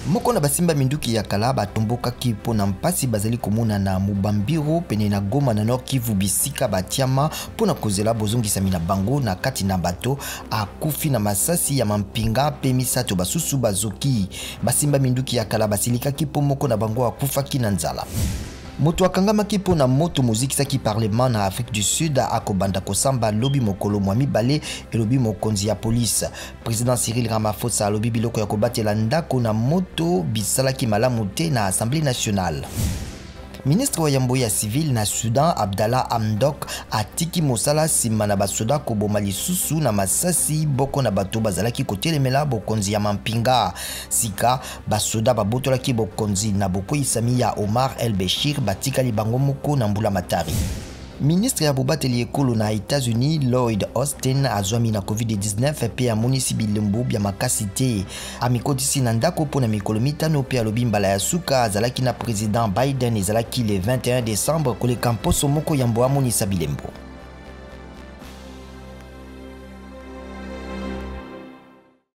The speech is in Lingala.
Moko na basimba minduki ya kala batomboka kipo na mpasi bazali komona na Mubambiro pene na Goma na Nord-Kivu bisika batiama pona kozela bozongisa mina bango na kati na bato akufi na masasi ya mampinga pe misato basusu bazoki. Basimba minduki ya kala basilika kipo moko na bango akufa kina nzala. Moto akangami kipo na Moto bozikisi parlement na Afrique du Sud akobanda akosamba lobi mokolo mwami bale elobi mokonzi ya police. Président Cyril Ramaphosa lobi biloko ya kobatela ndako na Moto bazalaki malamu te na Assemblée nationale. Ministre wa Yambo ya civile na Sudan Abdallah Hamdok atiki mosala sima na basoda koboma lisusu na masasi boko na bato bazalaki kotelemela bokonzi ya mampinga. Sika basoda babotolaki bokonzi na boko isami ya Omar El Béchir batikali bango moko na mbula matari. Ministre ya bobateli ekolo na États-Unis Lloyd Austin azwami na COVID-19 pe amoni bilembo bya makasi te. Amikotisi na ndako pona mikolo mitano pe alobi mbala ya suka azalaki na président Biden ezalaki le 21 décembre koleka mposo moko Yambo amonisa bilembo.